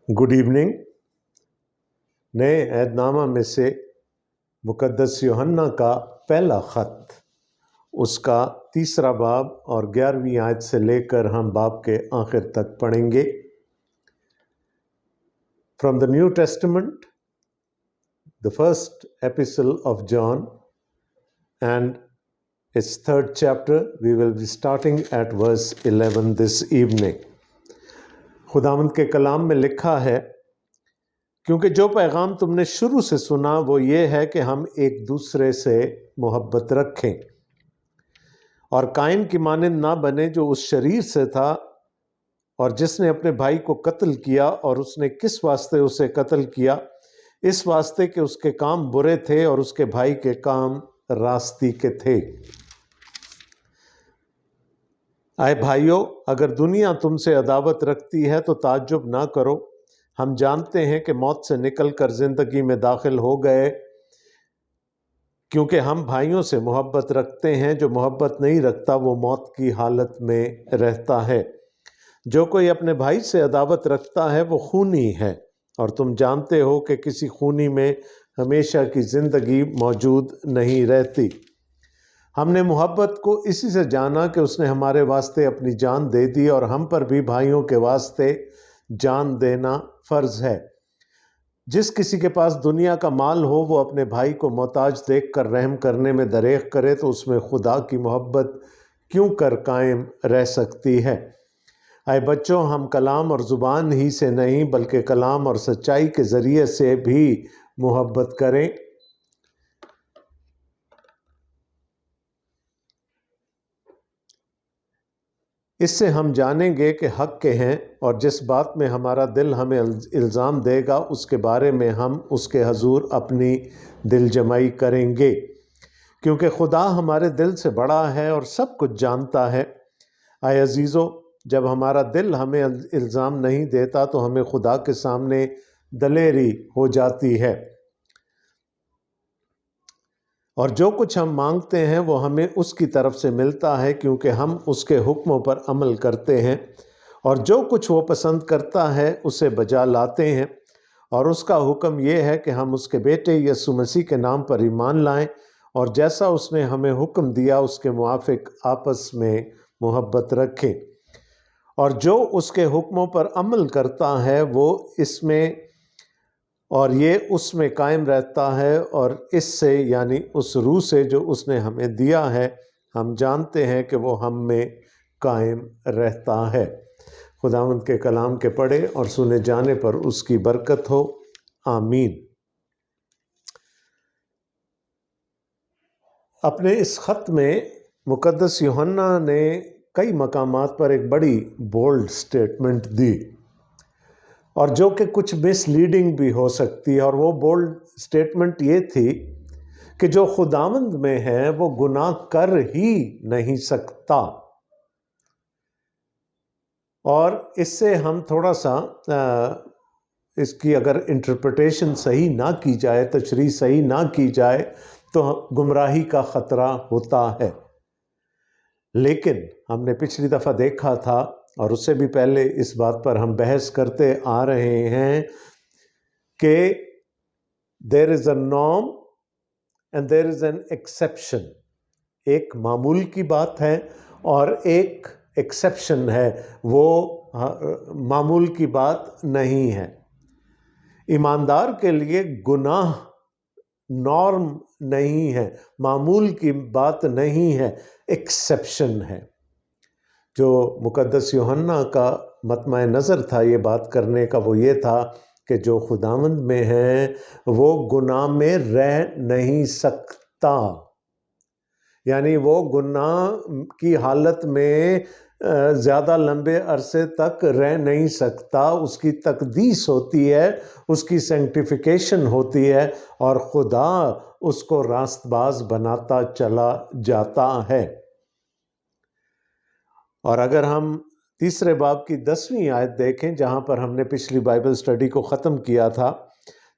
Good evening. نئے عہد نامہ میں سے مقدس یوحنا کا پہلا خط، اس کا 3 باب اور 11ویں آیت سے لے کر ہم باب کے آخر تک پڑھیں گے۔ From the new testament, the first epistle of John and its 3rd chapter. We will be starting at verse 11 this evening. خداوند کے کلام میں لکھا ہے، کیونکہ جو پیغام تم نے شروع سے سنا وہ یہ ہے کہ ہم ایک دوسرے سے محبت رکھیں، اور قائن کی مانند نہ بنے جو اس شریر سے تھا اور جس نے اپنے بھائی کو قتل کیا۔ اور اس نے کس واسطے اسے قتل کیا؟ اس واسطے کہ اس کے کام برے تھے اور اس کے بھائی کے کام راستی کے تھے۔ اے بھائیو، اگر دنیا تم سے عداوت رکھتی ہے تو تعجب نہ کرو۔ ہم جانتے ہیں کہ موت سے نکل کر زندگی میں داخل ہو گئے، کیونکہ ہم بھائیوں سے محبت رکھتے ہیں۔ جو محبت نہیں رکھتا وہ موت کی حالت میں رہتا ہے۔ جو کوئی اپنے بھائی سے عداوت رکھتا ہے وہ خونی ہے، اور تم جانتے ہو کہ کسی خونی میں ہمیشہ کی زندگی موجود نہیں رہتی۔ ہم نے محبت کو اسی سے جانا کہ اس نے ہمارے واسطے اپنی جان دے دی، اور ہم پر بھی بھائیوں کے واسطے جان دینا فرض ہے۔ جس کسی کے پاس دنیا کا مال ہو وہ اپنے بھائی کو محتاج دیکھ کر رحم کرنے میں دریغ کرے تو اس میں خدا کی محبت کیوں کر قائم رہ سکتی ہے؟ اے بچوں، ہم کلام اور زبان ہی سے نہیں بلکہ کلام اور سچائی کے ذریعے سے بھی محبت کریں۔ اس سے ہم جانیں گے کہ حق کے ہیں، اور جس بات میں ہمارا دل ہمیں الزام دے گا اس کے بارے میں ہم اس کے حضور اپنی دل جمعی کریں گے، کیونکہ خدا ہمارے دل سے بڑا ہے اور سب کچھ جانتا ہے۔ اے عزیزو، جب ہمارا دل ہمیں الزام نہیں دیتا تو ہمیں خدا کے سامنے دلیری ہو جاتی ہے، اور جو کچھ ہم مانگتے ہیں وہ ہمیں اس کی طرف سے ملتا ہے، کیونکہ ہم اس کے حکموں پر عمل کرتے ہیں، اور جو کچھ وہ پسند کرتا ہے اسے بجا لاتے ہیں۔ اور اس کا حکم یہ ہے کہ ہم اس کے بیٹے یسوع مسیح کے نام پر ایمان لائیں، اور جیسا اس نے ہمیں حکم دیا اس کے موافق آپس میں محبت رکھیں۔ اور جو اس کے حکموں پر عمل کرتا ہے وہ اس میں اور یہ اس میں قائم رہتا ہے، اور اس سے یعنی اس روح سے جو اس نے ہمیں دیا ہے ہم جانتے ہیں کہ وہ ہم میں قائم رہتا ہے۔ خداوند کے کلام کے پڑھے اور سنے جانے پر اس کی برکت ہو، آمین۔ اپنے اس خط میں مقدس یوحنا نے کئی مقامات پر ایک بڑی بولڈ سٹیٹمنٹ دی، اور جو کہ کچھ مس لیڈنگ بھی ہو سکتی ہے، اور وہ بولڈ سٹیٹمنٹ یہ تھی کہ جو خداوند میں ہے وہ گناہ کر ہی نہیں سکتا۔ اور اس سے ہم تھوڑا سا اس کی اگر انٹرپریٹیشن صحیح نہ کی جائے، تشریح صحیح نہ کی جائے تو گمراہی کا خطرہ ہوتا ہے۔ لیکن ہم نے پچھلی دفعہ دیکھا تھا، اور اس سے بھی پہلے اس بات پر ہم بحث کرتے آ رہے ہیں کہ there is a norm and there is an exception۔ ایک معمول کی بات ہے اور ایک ایکسیپشن ہے، وہ معمول کی بات نہیں ہے۔ ایماندار کے لیے گناہ نارم نہیں ہے، معمول کی بات نہیں ہے، ایکسیپشن ہے۔ جو مقدس یوحنا کا مطمع نظر تھا یہ بات کرنے کا وہ یہ تھا کہ جو خداوند میں ہے وہ گناہ میں رہ نہیں سکتا، یعنی وہ گناہ کی حالت میں زیادہ لمبے عرصے تک رہ نہیں سکتا۔ اس کی تقدیس ہوتی ہے، اس کی سینکٹیفیکیشن ہوتی ہے، اور خدا اس کو راست باز بناتا چلا جاتا ہے۔ اور اگر ہم 3 باب کی 10ویں آیت دیکھیں جہاں پر ہم نے پچھلی بائبل سٹڈی کو ختم کیا تھا،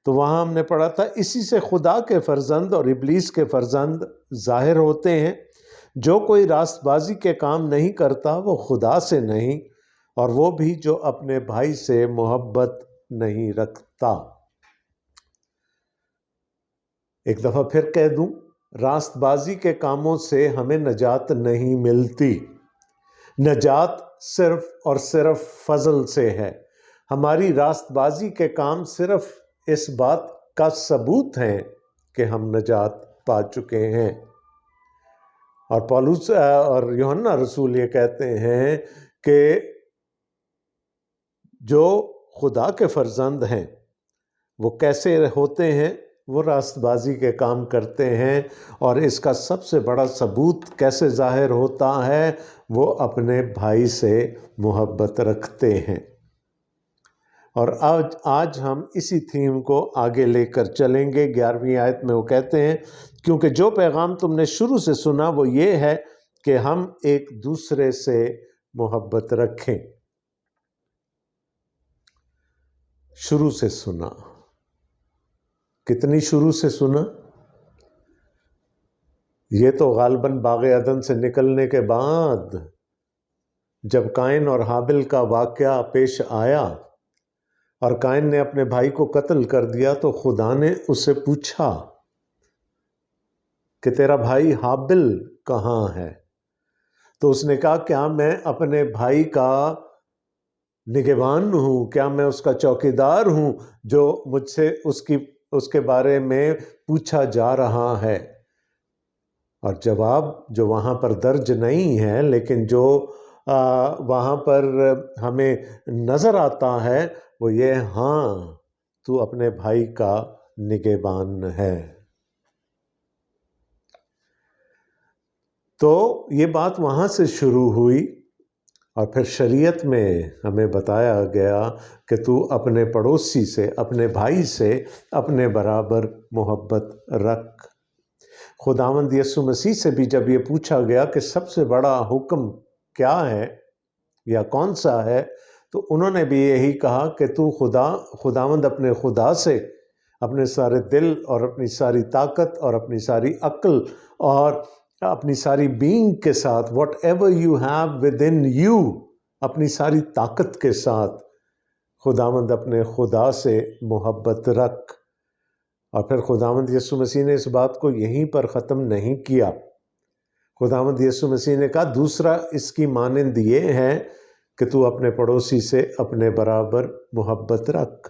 تو وہاں ہم نے پڑھا تھا، اسی سے خدا کے فرزند اور ابلیس کے فرزند ظاہر ہوتے ہیں۔ جو کوئی راست بازی کے کام نہیں کرتا وہ خدا سے نہیں، اور وہ بھی جو اپنے بھائی سے محبت نہیں رکھتا۔ ایک دفعہ پھر کہہ دوں، راست بازی کے کاموں سے ہمیں نجات نہیں ملتی، نجات صرف اور صرف فضل سے ہے۔ ہماری راست بازی کے کام صرف اس بات کا ثبوت ہیں کہ ہم نجات پا چکے ہیں۔ اور پولس اور یوحنا رسول یہ کہتے ہیں کہ جو خدا کے فرزند ہیں وہ کیسے ہوتے ہیں؟ وہ راست بازی کے کام کرتے ہیں، اور اس کا سب سے بڑا ثبوت کیسے ظاہر ہوتا ہے؟ وہ اپنے بھائی سے محبت رکھتے ہیں۔ اور آج ہم اسی تھیم کو آگے لے کر چلیں گے۔ 11ویں آیت میں وہ کہتے ہیں، کیونکہ جو پیغام تم نے شروع سے سنا وہ یہ ہے کہ ہم ایک دوسرے سے محبت رکھیں۔ شروع سے سنا، کتنی شروع سے سنا؟ یہ تو غالباً باغ عدن سے نکلنے کے بعد جب قائن اور حابل کا واقعہ پیش آیا اور قائن نے اپنے بھائی کو قتل کر دیا، تو خدا نے اس سے پوچھا کہ تیرا بھائی حابل کہاں ہے؟ تو اس نے کہا، کیا میں اپنے بھائی کا نگہبان ہوں؟ کیا میں اس کا چوکیدار ہوں جو مجھ سے اس کے بارے میں پوچھا جا رہا ہے؟ اور جواب جو وہاں پر درج نہیں ہے، لیکن جو وہاں پر ہمیں نظر آتا ہے وہ یہ، ہاں تو اپنے بھائی کا نگہبان ہے۔ تو یہ بات وہاں سے شروع ہوئی، اور پھر شریعت میں ہمیں بتایا گیا کہ تو اپنے پڑوسی سے، اپنے بھائی سے اپنے برابر محبت رکھ۔ خداوند یسوع مسیح سے بھی جب یہ پوچھا گیا کہ سب سے بڑا حکم کیا ہے یا کون سا ہے، تو انہوں نے بھی یہی کہا کہ تو خداوند اپنے خدا سے اپنے سارے دل اور اپنی ساری طاقت اور اپنی ساری عقل اور اپنی ساری بینگ کے ساتھ، what ever you have with in you, اپنی ساری طاقت کے ساتھ خداوند اپنے خدا سے محبت رکھ۔ اور پھر خداوند یسوع مسیح نے اس بات کو یہیں پر ختم نہیں کیا۔ خداوند یسوع مسیح نے کہا دوسرا اس کی مانند یہ ہے کہ تو اپنے پڑوسی سے اپنے برابر محبت رکھ۔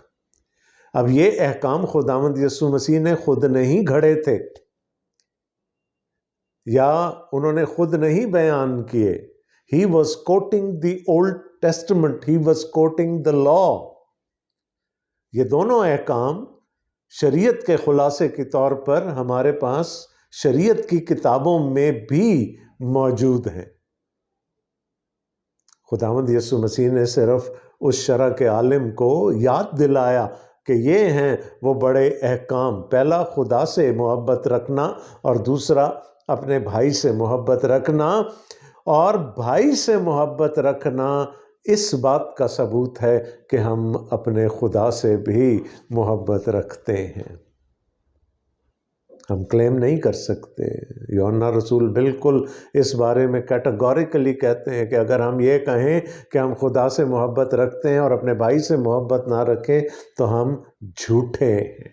اب یہ احکام خداوند یسوع مسیح نے خود نہیں گھڑے تھے، یا انہوں نے خود نہیں بیان کیے۔ He was quoting the Old Testament, he was quoting the law۔ یہ دونوں احکام شریعت کے خلاصے کے طور پر ہمارے پاس شریعت کی کتابوں میں بھی موجود ہیں۔ خداوند یسوع مسیح نے صرف اس شرع کے عالم کو یاد دلایا کہ یہ ہیں وہ بڑے احکام، پہلا خدا سے محبت رکھنا، اور دوسرا اپنے بھائی سے محبت رکھنا۔ اور بھائی سے محبت رکھنا اس بات کا ثبوت ہے کہ ہم اپنے خدا سے بھی محبت رکھتے ہیں۔ ہم کلیم نہیں کر سکتے۔ یوحنا رسول بالکل اس بارے میں کیٹیگوریکلی کہتے ہیں کہ اگر ہم یہ کہیں کہ ہم خدا سے محبت رکھتے ہیں اور اپنے بھائی سے محبت نہ رکھیں تو ہم جھوٹے ہیں۔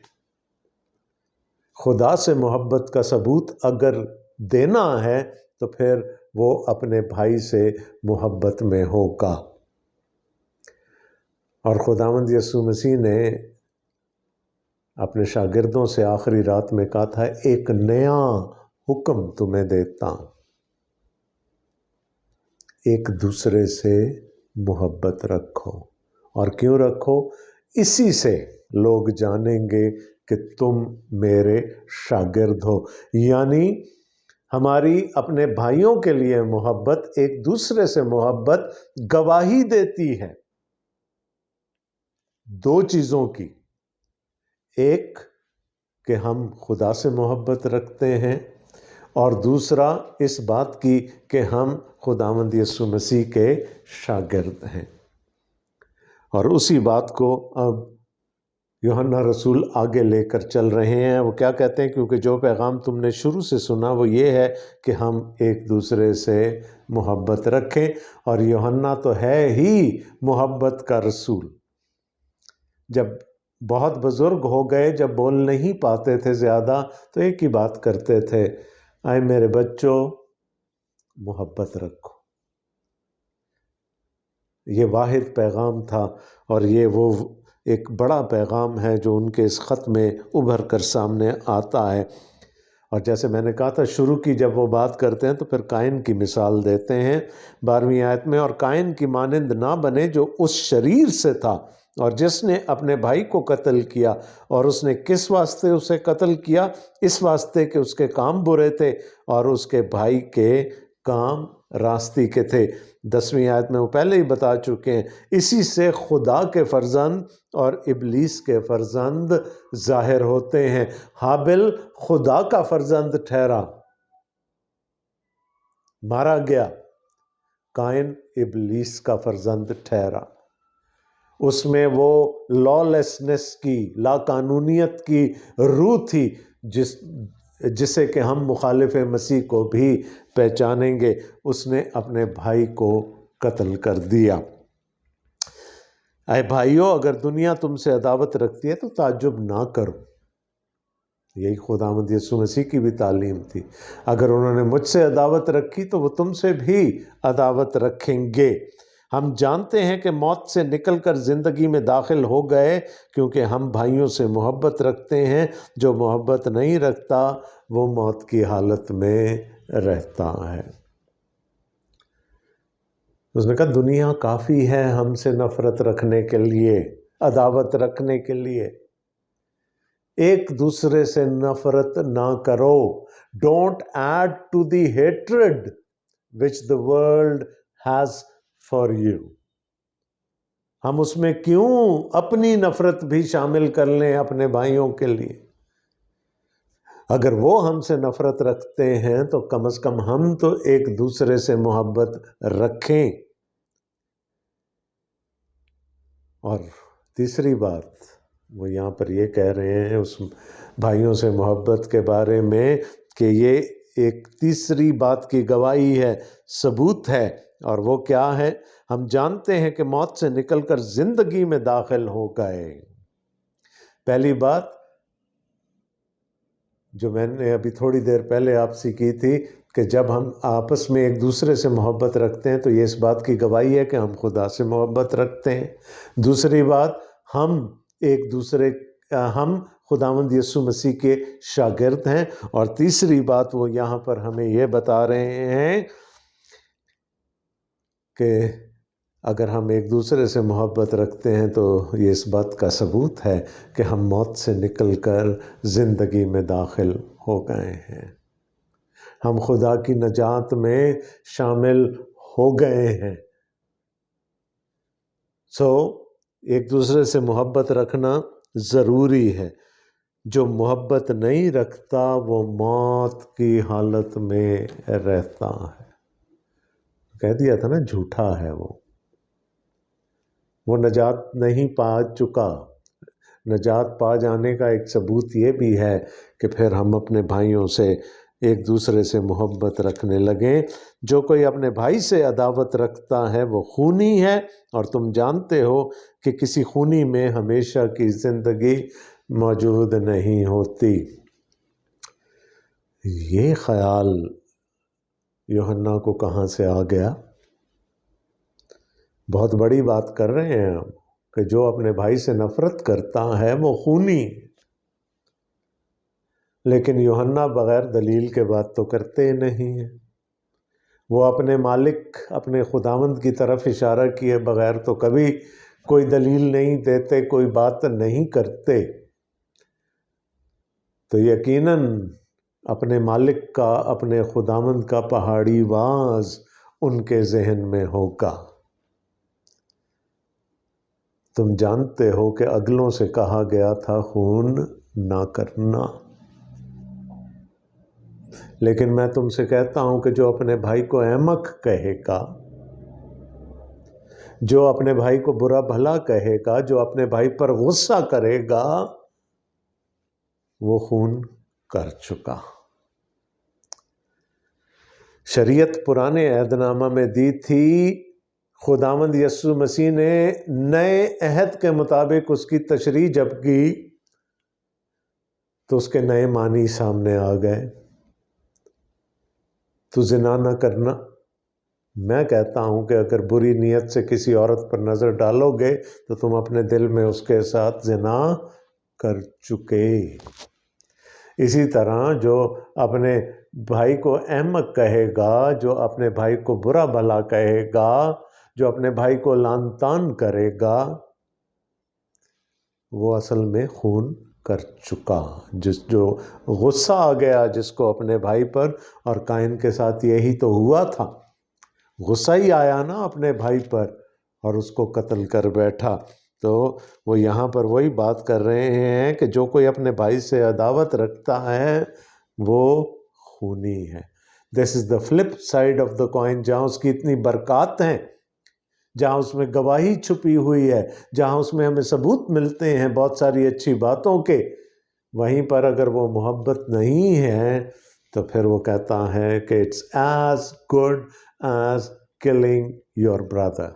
خدا سے محبت کا ثبوت اگر دینا ہے تو پھر وہ اپنے بھائی سے محبت میں ہوگا۔ اور خداوند یسوع مسیح نے اپنے شاگردوں سے آخری رات میں کہا تھا، ایک نیا حکم تمہیں دیتا ہوں، ایک دوسرے سے محبت رکھو۔ اور کیوں رکھو؟ اسی سے لوگ جانیں گے کہ تم میرے شاگرد ہو۔ یعنی ہماری اپنے بھائیوں کے لیے محبت، ایک دوسرے سے محبت گواہی دیتی ہے دو چیزوں کی، ایک کہ ہم خدا سے محبت رکھتے ہیں، اور دوسرا اس بات کی کہ ہم خداوند یسوع مسیح کے شاگرد ہیں۔ اور اسی بات کو اب یوحنا رسول آگے لے کر چل رہے ہیں۔ وہ کیا کہتے ہیں؟ کیونکہ جو پیغام تم نے شروع سے سنا وہ یہ ہے کہ ہم ایک دوسرے سے محبت رکھیں، اور یوحنا تو ہے ہی محبت کا رسول۔ جب بہت بزرگ ہو گئے، جب بول نہیں پاتے تھے زیادہ، تو ایک ہی بات کرتے تھے، اے میرے بچوں محبت رکھو۔ یہ واحد پیغام تھا، اور یہ وہ ایک بڑا پیغام ہے جو ان کے اس خط میں ابھر کر سامنے آتا ہے۔ اور جیسے میں نے کہا تھا شروع کی، جب وہ بات کرتے ہیں تو پھر قائن کی مثال دیتے ہیں 12ویں آیت میں، اور قائن کی مانند نہ بنے جو اس شریر سے تھا اور جس نے اپنے بھائی کو قتل کیا، اور اس نے کس واسطے اسے قتل کیا؟ اس واسطے کہ اس کے کام برے تھے اور اس کے بھائی کے کام راستی کے تھے۔ 10ویں آیت میں وہ پہلے ہی بتا چکے ہیں، اسی سے خدا کے فرزند اور ابلیس کے فرزند ظاہر ہوتے ہیں۔ حابل خدا کا فرزند ٹھہرا، مارا گیا، قائن ابلیس کا فرزند ٹھہرا۔ اس میں وہ لا لیسنس کی، لا قانونیت کی روح تھی جسے کہ ہم مخالف مسیح کو بھی پہچانیں گے۔ اس نے اپنے بھائی کو قتل کر دیا۔ اے بھائیو، اگر دنیا تم سے عداوت رکھتی ہے تو تعجب نہ کرو۔ یہی خداوند یسوع مسیح کی بھی تعلیم تھی، اگر انہوں نے مجھ سے عداوت رکھی تو وہ تم سے بھی عداوت رکھیں گے۔ ہم جانتے ہیں کہ موت سے نکل کر زندگی میں داخل ہو گئے، کیونکہ ہم بھائیوں سے محبت رکھتے ہیں۔ جو محبت نہیں رکھتا وہ موت کی حالت میں رہتا ہے۔ اس نے کہا دنیا کافی ہے ہم سے نفرت رکھنے کے لیے، عداوت رکھنے کے لیے۔ ایک دوسرے سے نفرت نہ کرو۔ Don't add to the hatred which the world has for you۔ ہم اس میں کیوں اپنی نفرت بھی شامل کر لیں اپنے بھائیوں کے لیے؟ اگر وہ ہم سے نفرت رکھتے ہیں تو کم از کم ہم تو ایک دوسرے سے محبت رکھیں۔ اور تیسری بات وہ یہاں پر یہ کہہ رہے ہیں اس بھائیوں سے محبت کے بارے میں کہ یہ ایک تیسری بات کی گواہی ہے، ثبوت ہے، اور وہ کیا ہے؟ ہم جانتے ہیں کہ موت سے نکل کر زندگی میں داخل ہو گئے۔ پہلی بات جو میں نے ابھی تھوڑی دیر پہلے آپ سے کی تھی کہ جب ہم آپس میں ایک دوسرے سے محبت رکھتے ہیں تو یہ اس بات کی گواہی ہے کہ ہم خدا سے محبت رکھتے ہیں۔ دوسری بات، ہم خداوند یسوع مسیح کے شاگرد ہیں۔ اور تیسری بات وہ یہاں پر ہمیں یہ بتا رہے ہیں کہ اگر ہم ایک دوسرے سے محبت رکھتے ہیں تو یہ اس بات کا ثبوت ہے کہ ہم موت سے نکل کر زندگی میں داخل ہو گئے ہیں، ہم خدا کی نجات میں شامل ہو گئے ہیں۔ ایک دوسرے سے محبت رکھنا ضروری ہے۔ جو محبت نہیں رکھتا وہ موت کی حالت میں رہتا ہے۔ کہہ دیا تھا نا جھوٹا ہے وہ نجات نہیں پا چکا۔ نجات پا جانے کا ایک ثبوت یہ بھی ہے کہ پھر ہم اپنے بھائیوں سے ایک دوسرے سے محبت رکھنے لگیں۔ جو کوئی اپنے بھائی سے عداوت رکھتا ہے وہ خونی ہے، اور تم جانتے ہو کہ کسی خونی میں ہمیشہ کی زندگی موجود نہیں ہوتی۔ یہ خیال یوحنا کو کہاں سے آ گیا؟ بہت بڑی بات کر رہے ہیں ہم کہ جو اپنے بھائی سے نفرت کرتا ہے وہ خونی، لیکن یوحنا بغیر دلیل کے بات تو کرتے نہیں ہیں۔ وہ اپنے مالک، اپنے خداوند کی طرف اشارہ کیے بغیر تو کبھی کوئی دلیل نہیں دیتے، کوئی بات نہیں کرتے۔ تو یقیناً اپنے مالک کا، اپنے خداوند کا پہاڑی واز ان کے ذہن میں ہوگا۔ تم جانتے ہو کہ اگلوں سے کہا گیا تھا خون نہ کرنا، لیکن میں تم سے کہتا ہوں کہ جو اپنے بھائی کو احمق کہے گا، جو اپنے بھائی کو برا بھلا کہے گا، جو اپنے بھائی پر غصہ کرے گا، وہ خون کر چکا۔ شریعت پرانے عہد نامہ میں دی تھی خداوند یسوع مسیح نے نئے عہد کے مطابق اس کی تشریح جب کی تو اس کے نئے معنی سامنے آ گئے۔ تو زنا نہ کرنا، میں کہتا ہوں کہ اگر بری نیت سے کسی عورت پر نظر ڈالو گے تو تم اپنے دل میں اس کے ساتھ زنا کر چکے۔ اسی طرح جو اپنے بھائی کو احمق کہے گا، جو اپنے بھائی کو برا بھلا کہے گا، جو اپنے بھائی کو لعن طعن کرے گا، وہ اصل میں خون کر چکا۔ جو غصہ آ گیا جس کو اپنے بھائی پر، اور قائن کے ساتھ یہی تو ہوا تھا، غصہ ہی آیا نا اپنے بھائی پر اور اس کو قتل کر بیٹھا۔ تو وہ یہاں پر وہی بات کر رہے ہیں کہ جو کوئی اپنے بھائی سے عداوت رکھتا ہے وہ خونی ہے۔ This is the flip side of the coin. جہاں اس کی اتنی برکات ہیں، جہاں اس میں گواہی چھپی ہوئی ہے، جہاں اس میں ہمیں ثبوت ملتے ہیں بہت ساری اچھی باتوں کے، وہیں پر اگر وہ محبت نہیں ہے تو پھر وہ کہتا ہے کہ it's as good as killing your brother.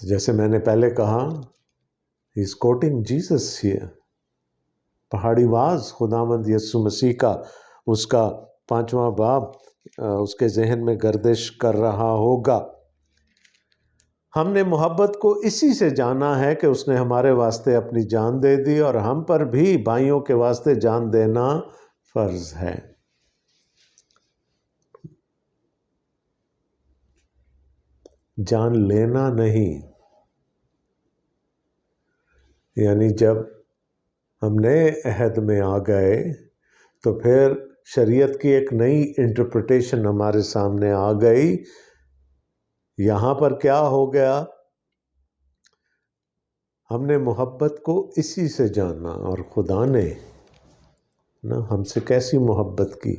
جیسے میں نے پہلے کہا، he is quoting Jesus here. پہاڑی واز خداوند یسوع مسیح کا، اس کا 5واں باب اس کے ذہن میں گردش کر رہا ہوگا۔ ہم نے محبت کو اسی سے جانا ہے کہ اس نے ہمارے واسطے اپنی جان دے دی، اور ہم پر بھی بھائیوں کے واسطے جان دینا فرض ہے۔ جان لینا نہیں، یعنی جب ہم نئے عہد میں آ گئے تو پھر شریعت کی ایک نئی انٹرپریٹیشن ہمارے سامنے آ گئی۔ یہاں پر کیا ہو گیا؟ ہم نے محبت کو اسی سے جانا، اور خدا نے ہم سے کیسی محبت کی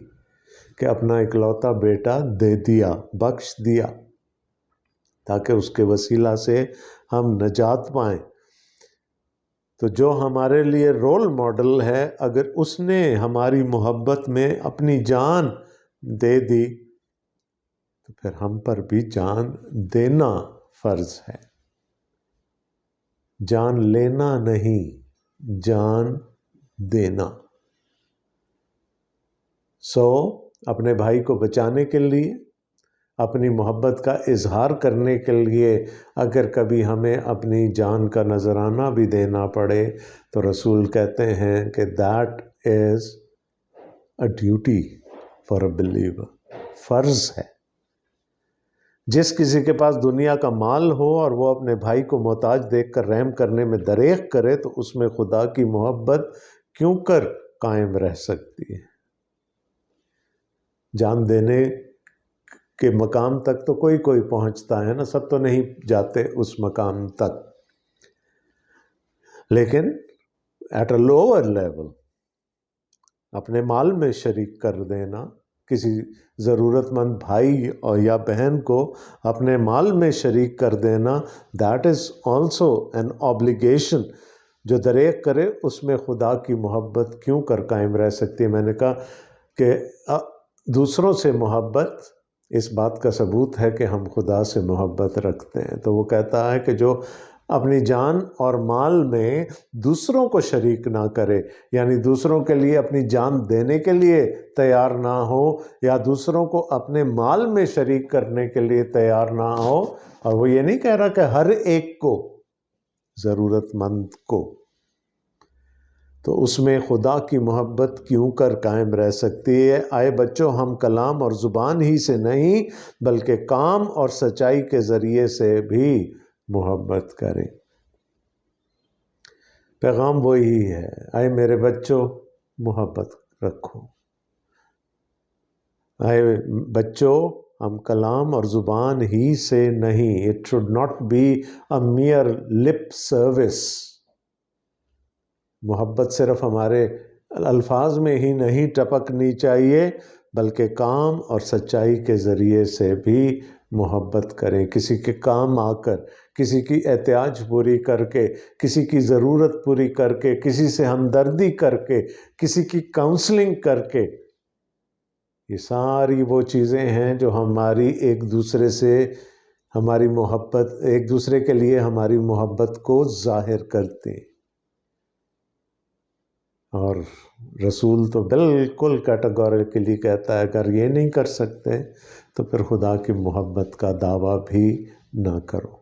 کہ اپنا اکلوتا بیٹا دے دیا، بخش دیا، تاکہ اس کے وسیلہ سے ہم نجات پائیں۔ تو جو ہمارے لیے رول ماڈل ہے، اگر اس نے ہماری محبت میں اپنی جان دے دی تو پھر ہم پر بھی جان دینا فرض ہے۔ جان لینا نہیں، جان دینا۔ اپنے بھائی کو بچانے کے لیے، اپنی محبت کا اظہار کرنے کے لیے اگر کبھی ہمیں اپنی جان کا نذرانہ بھی دینا پڑے تو رسول کہتے ہیں کہ that is a duty for a believer, فرض ہے۔ جس کسی کے پاس دنیا کا مال ہو اور وہ اپنے بھائی کو محتاج دیکھ کر رحم کرنے میں دریغ کرے تو اس میں خدا کی محبت کیوں کر قائم رہ سکتی ہے؟ جان دینے کے مقام تک تو کوئی پہنچتا ہے نا، سب تو نہیں جاتے اس مقام تک، لیکن ایٹ اے لوور لیول اپنے مال میں شریک کر دینا، کسی ضرورت مند بھائی اور یا بہن کو اپنے مال میں شریک کر دینا، that is also an obligation۔ جو دریغ کرے اس میں خدا کی محبت کیوں کر قائم رہ سکتی ہے؟ میں نے کہا کہ دوسروں سے محبت اس بات کا ثبوت ہے کہ ہم خدا سے محبت رکھتے ہیں۔ تو وہ کہتا ہے کہ جو اپنی جان اور مال میں دوسروں کو شریک نہ کرے، یعنی دوسروں کے لیے اپنی جان دینے کے لیے تیار نہ ہو، یا دوسروں کو اپنے مال میں شریک کرنے کے لیے تیار نہ ہو، اور وہ یہ نہیں کہہ رہا کہ ہر ایک کو، ضرورت مند کو، تو اس میں خدا کی محبت کیوں کر قائم رہ سکتی ہے؟ آئے بچوں، ہم کلام اور زبان ہی سے نہیں بلکہ کام اور سچائی کے ذریعے سے بھی محبت کریں۔ پیغام وہی ہے، آئے میرے بچوں محبت رکھو۔ آئے بچوں، ہم کلام اور زبان ہی سے نہیں، it should not be a mere lip service۔ محبت صرف ہمارے الفاظ میں ہی نہیں ٹپکنی چاہیے، بلکہ کام اور سچائی کے ذریعے سے بھی محبت کریں۔ کسی کے کام آ کر، کسی کی احتیاج پوری کر کے، کسی کی ضرورت پوری کر کے، کسی سے ہمدردی کر کے، کسی کی کاؤنسلنگ کر کے، یہ ساری وہ چیزیں ہیں جو ہماری ایک دوسرے سے ہماری محبت، ایک دوسرے کے لیے ہماری محبت کو ظاہر کرتے ہیں۔ اور رسول تو بالکل کیٹیگوریکلی کہتا ہے اگر یہ نہیں کر سکتے تو پھر خدا کی محبت کا دعویٰ بھی نہ کرو۔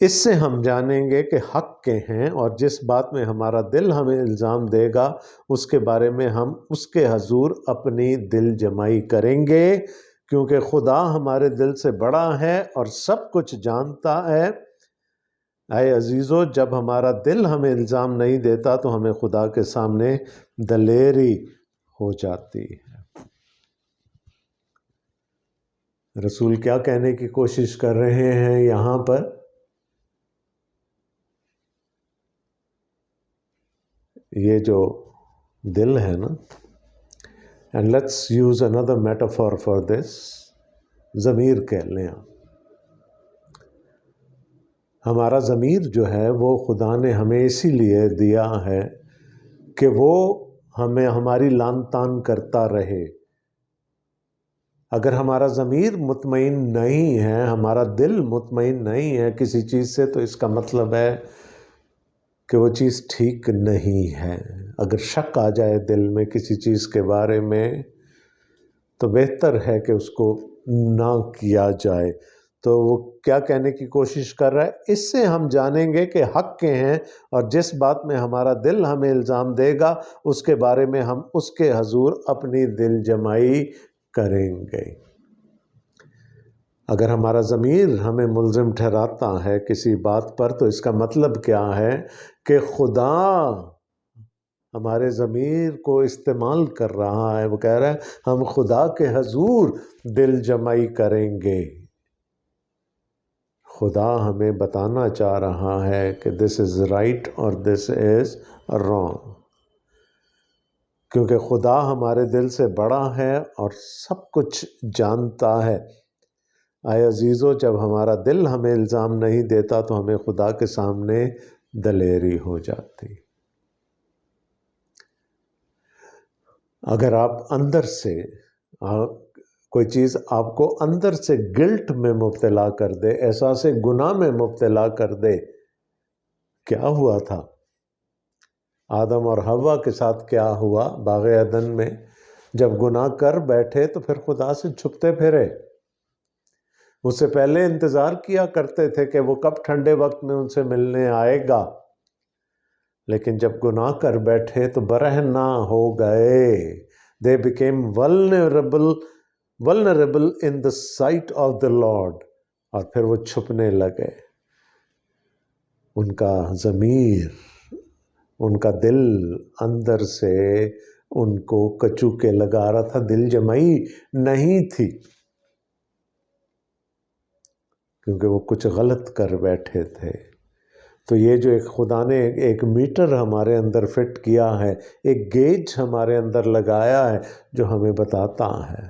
اس سے ہم جانیں گے کہ حق کے ہیں، اور جس بات میں ہمارا دل ہمیں الزام دے گا اس کے بارے میں ہم اس کے حضور اپنی دل جمائی کریں گے، کیونکہ خدا ہمارے دل سے بڑا ہے اور سب کچھ جانتا ہے۔ اے عزیزو، جب ہمارا دل ہمیں الزام نہیں دیتا تو ہمیں خدا کے سامنے دلیری ہو جاتی ہے۔ رسول کیا کہنے کی کوشش کر رہے ہیں یہاں پر؟ یہ جو دل ہے نا، and let's use another metaphor for this، ضمیر کہہ لیں آپ۔ ہمارا ضمیر جو ہے وہ خدا نے ہمیں اسی لیے دیا ہے کہ وہ ہمیں ہماری لان تان کرتا رہے۔ اگر ہمارا ضمیر مطمئن نہیں ہے، ہمارا دل مطمئن نہیں ہے کسی چیز سے، تو اس کا مطلب ہے کہ وہ چیز ٹھیک نہیں ہے۔ اگر شک آ جائے دل میں کسی چیز کے بارے میں تو بہتر ہے کہ اس کو نہ کیا جائے۔ تو وہ کیا کہنے کی کوشش کر رہا ہے؟ اس سے ہم جانیں گے کہ حق کے ہیں، اور جس بات میں ہمارا دل ہمیں الزام دے گا اس کے بارے میں ہم اس کے حضور اپنی دل جمائی کریں گے۔ اگر ہمارا ضمیر ہمیں ملزم ٹھہراتا ہے کسی بات پر، تو اس کا مطلب کیا ہے کہ خدا ہمارے ضمیر کو استعمال کر رہا ہے۔ وہ کہہ رہا ہے ہم خدا کے حضور دل جمائی کریں گے۔ خدا ہمیں بتانا چاہ رہا ہے کہ دس از رائٹ اور دس از رانگ، کیونکہ خدا ہمارے دل سے بڑا ہے اور سب کچھ جانتا ہے۔ اے عزیزو، جب ہمارا دل ہمیں الزام نہیں دیتا تو ہمیں خدا کے سامنے دلیری ہو جاتی۔ اگر آپ اندر سے کوئی چیز آپ کو اندر سے گلٹ میں مبتلا کر دے، احساس گناہ میں مبتلا کر دے، کیا ہوا تھا آدم اور حوا کے ساتھ؟ کیا ہوا باغ عدن میں؟ جب گناہ کر بیٹھے تو پھر خدا سے چھپتے پھرے۔ اس سے پہلے انتظار کیا کرتے تھے کہ وہ کب ٹھنڈے وقت میں ان سے ملنے آئے گا، لیکن جب گناہ کر بیٹھے تو برہنہ ہو گئے۔ They became vulnerable in the sight of the Lord، اور پھر وہ چھپنے لگے۔ ان کا ضمیر، ان کا دل اندر سے ان کو کچوکے لگا رہا تھا، دل جمائی نہیں تھی، کیونکہ وہ کچھ غلط کر بیٹھے تھے۔ تو یہ جو ایک خدا نے ایک میٹر ہمارے اندر فٹ کیا ہے، ایک گیج ہمارے اندر لگایا ہے جو ہمیں بتاتا ہے۔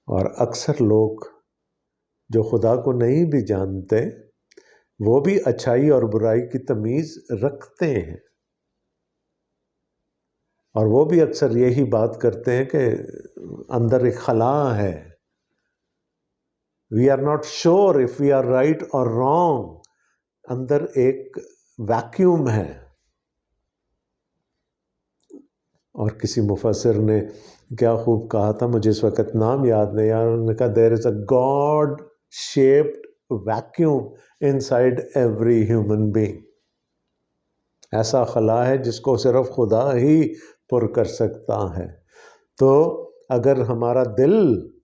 اور اکثر لوگ جو خدا کو نہیں بھی جانتے، وہ بھی اچھائی اور برائی کی تمیز رکھتے ہیں، اور وہ بھی اکثر یہی بات کرتے ہیں کہ اندر ایک خلا ہے۔ We are not sure if we are right or wrong۔ اندر ایک ویکیوم ہے۔ اور کسی مفسر نے کیا خوب کہا تھا، مجھے اس وقت نام یاد نہیں آ رہا، انہوں نے کہا there is a God shaped vacuum inside every human being۔ ایسا خلا ہے جس کو صرف خدا ہی پر کر سکتا ہے۔ تو اگر ہمارا دل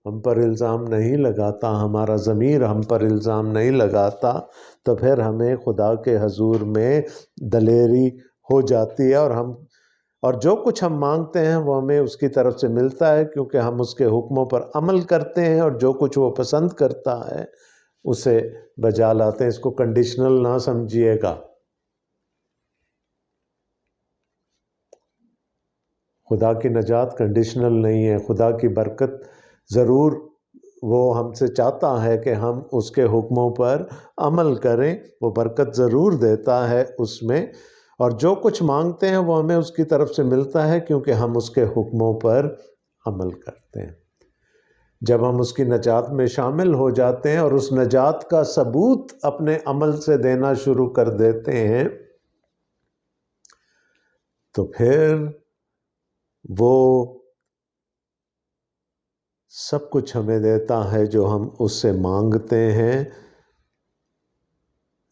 ہم پر الزام نہیں لگاتا، ہمارا ضمیر ہم پر الزام نہیں لگاتا، تو پھر ہمیں خدا کے حضور میں دلیری ہو جاتی ہے، اور جو کچھ ہم مانگتے ہیں وہ ہمیں اس کی طرف سے ملتا ہے، کیونکہ ہم اس کے حکموں پر عمل کرتے ہیں، اور جو کچھ وہ پسند کرتا ہے اسے بجا لاتے ہیں۔ اس کو کنڈیشنل نہ سمجھیے گا۔ خدا کی نجات کنڈیشنل نہیں ہے۔ خدا کی برکت ضرور وہ ہم سے چاہتا ہے کہ ہم اس کے حکموں پر عمل کریں، وہ برکت ضرور دیتا ہے اس میں، اور جو کچھ مانگتے ہیں وہ ہمیں اس کی طرف سے ملتا ہے کیونکہ ہم اس کے حکموں پر عمل کرتے ہیں۔ جب ہم اس کی نجات میں شامل ہو جاتے ہیں اور اس نجات کا ثبوت اپنے عمل سے دینا شروع کر دیتے ہیں تو پھر وہ سب کچھ ہمیں دیتا ہے جو ہم اس سے مانگتے ہیں۔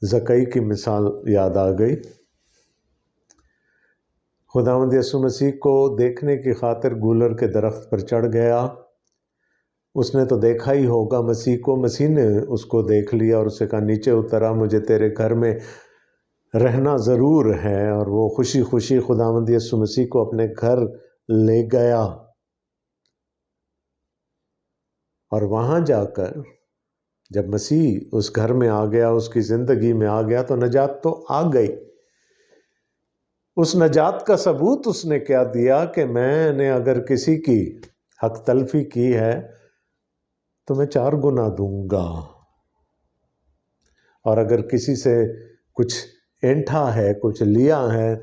زکئی کی مثال یاد آ گئی۔ خداوند یسوع مسیح کو دیکھنے کی خاطر گولر کے درخت پر چڑھ گیا۔ اس نے تو دیکھا ہی ہوگا مسیح کو، مسیح نے اس کو دیکھ لیا اور اسے کہا نیچے اترا، مجھے تیرے گھر میں رہنا ضرور ہے، اور وہ خوشی خوشی خداوند یسوع مسیح کو اپنے گھر لے گیا، اور وہاں جا کر جب مسیح اس گھر میں آ گیا، اس کی زندگی میں آ گیا تو نجات تو آ گئی۔ اس نجات کا ثبوت اس نے کیا دیا کہ میں نے اگر کسی کی حق تلفی کی ہے تو میں 4 گنا دوں گا، اور اگر کسی سے کچھ اینٹھا ہے، کچھ لیا ہے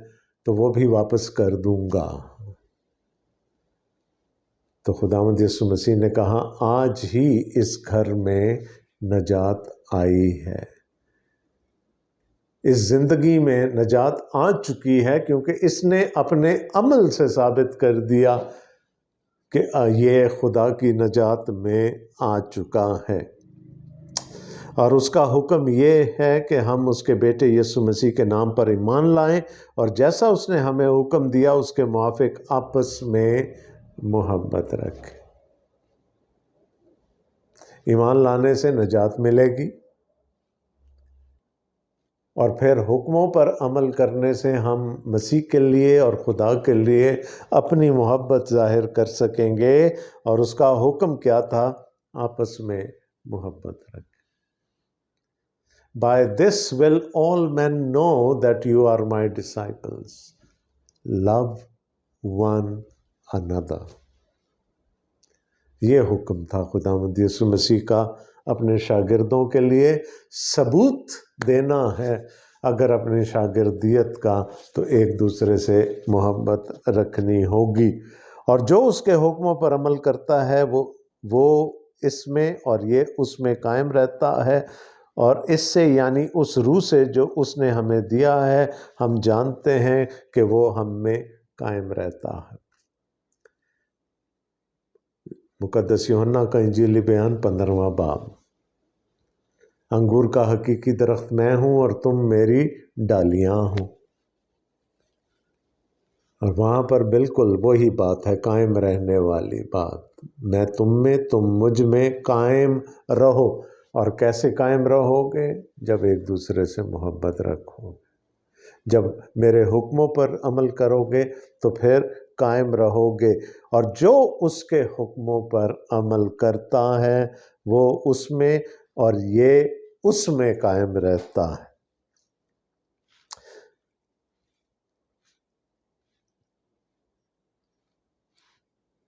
تو وہ بھی واپس کر دوں گا۔ تو خداوند یسوع مسیح نے کہا آج ہی اس گھر میں نجات آئی ہے، اس زندگی میں نجات آ چکی ہے، کیونکہ اس نے اپنے عمل سے ثابت کر دیا کہ یہ خدا کی نجات میں آ چکا ہے۔ اور اس کا حکم یہ ہے کہ ہم اس کے بیٹے یسوع مسیح کے نام پر ایمان لائیں، اور جیسا اس نے ہمیں حکم دیا اس کے موافق آپس میں محبت رکھیں۔ ایمان لانے سے نجات ملے گی، اور پھر حکموں پر عمل کرنے سے ہم مسیح کے لیے اور خدا کے لیے اپنی محبت ظاہر کر سکیں گے۔ اور اس کا حکم کیا تھا؟ آپس میں محبت رکھیں۔ By this will all men know that you are my disciples. Love one another. یہ حکم تھا خداوند یسوع مسیح کا اپنے شاگردوں کے لیے۔ ثبوت دینا ہے اگر اپنی شاگردیت کا تو ایک دوسرے سے محبت رکھنی ہوگی، اور جو اس کے حکموں پر عمل کرتا ہے وہ اس میں اور یہ اس میں قائم رہتا ہے، اور اس سے یعنی اس روح سے جو اس نے ہمیں دیا ہے ہم جانتے ہیں کہ وہ ہم میں قائم رہتا ہے۔ مقدس یوحنا کا انجیلی بیان 15واں باب۔ انگور کا حقیقی درخت میں ہوں اور تم میری ڈالیاں ہوں۔ اور وہاں پر بالکل وہی بات ہے، قائم رہنے والی بات۔ میں تم میں، تم مجھ میں قائم رہو۔ اور کیسے قائم رہو گے؟ جب ایک دوسرے سے محبت رکھو گے، جب میرے حکموں پر عمل کرو گے تو پھر قائم رہو گے۔ اور جو اس کے حکموں پر عمل کرتا ہے وہ اس میں اور یہ اس میں قائم رہتا ہے۔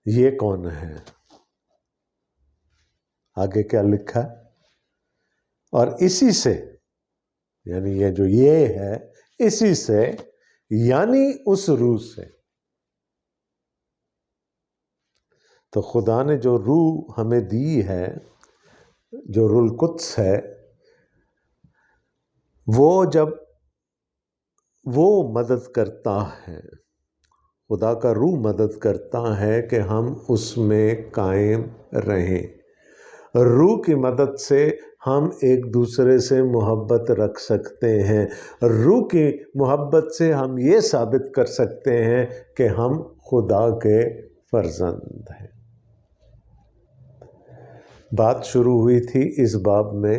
یہ کون ہے؟ آگے کیا لکھا ہے؟ اور اسی سے، یعنی یہ جو یہ ہے، اسی سے یعنی اس روح سے۔ تو خدا نے جو روح ہمیں دی ہے، جو روح القدس ہے، وہ جب وہ مدد کرتا ہے، خدا کا روح مدد کرتا ہے کہ ہم اس میں قائم رہیں۔ روح کی مدد سے ہم ایک دوسرے سے محبت رکھ سکتے ہیں۔ روح کی محبت سے ہم یہ ثابت کر سکتے ہیں کہ ہم خدا کے فرزند ہیں۔ بات شروع ہوئی تھی اس باب میں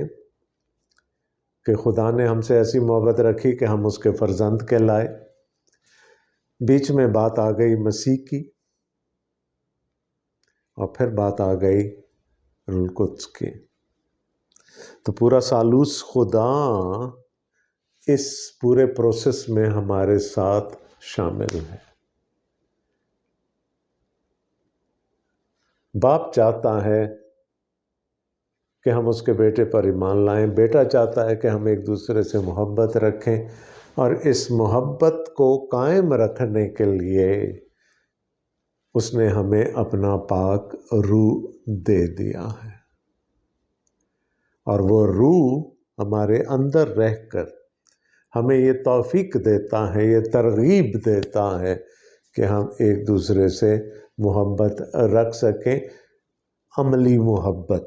کہ خدا نے ہم سے ایسی محبت رکھی کہ ہم اس کے فرزند کہلائے۔ بیچ میں بات آ گئی مسیح کی، اور پھر بات آ گئی روح القدس کی۔ تو پورا ثالوث خدا اس پورے پروسیس میں ہمارے ساتھ شامل ہے۔ باپ چاہتا ہے کہ ہم اس کے بیٹے پر ایمان لائیں، بیٹا چاہتا ہے کہ ہم ایک دوسرے سے محبت رکھیں، اور اس محبت کو قائم رکھنے کے لیے اس نے ہمیں اپنا پاک روح دے دیا ہے، اور وہ روح ہمارے اندر رہ کر ہمیں یہ توفیق دیتا ہے، یہ ترغیب دیتا ہے کہ ہم ایک دوسرے سے محبت رکھ سکیں، عملی محبت،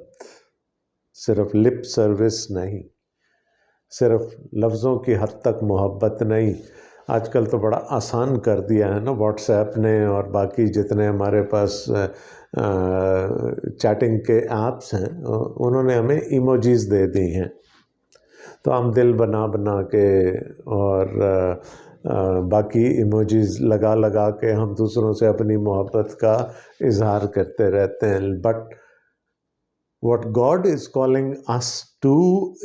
صرف لپ سروس نہیں، صرف لفظوں کی حد تک محبت نہیں۔ آج کل تو بڑا آسان کر دیا ہے نا واٹس ایپ نے اور باقی جتنے ہمارے پاس چیٹنگ کے ایپس ہیں، انہوں نے ہمیں ایموجیز دے دی ہیں، تو ہم دل بنا بنا کے اور باقی ایموجیز لگا لگا کے ہم دوسروں سے اپنی محبت کا اظہار کرتے رہتے ہیں۔ But what God is calling us to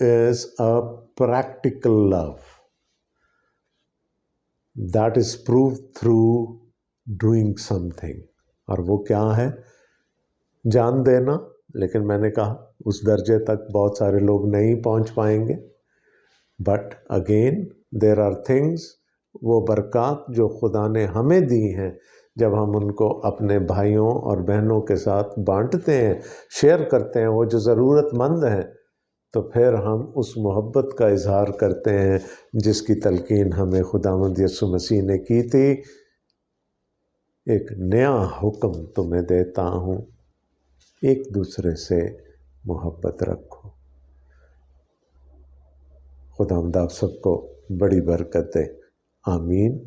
is a practical love that is proved through doing something۔ اور وہ کیا ہے؟ جان دینا۔ لیکن میں نے کہا اس درجے تک بہت سارے لوگ نہیں پہنچ پائیں گے، but again there are things, وہ برکات جو خدا نے ہمیں دی ہیں، جب ہم ان کو اپنے بھائیوں اور بہنوں کے ساتھ بانٹتے ہیں، شیئر کرتے ہیں، وہ جو ضرورت مند ہیں، تو پھر ہم اس محبت کا اظہار کرتے ہیں جس کی تلقین ہمیں خداوند یسوع مسیح نے کی تھی۔ ایک نیا حکم تمہیں دیتا ہوں، ایک دوسرے سے محبت رکھو۔ خداوند آپ سب کو بڑی برکت دے، آمین۔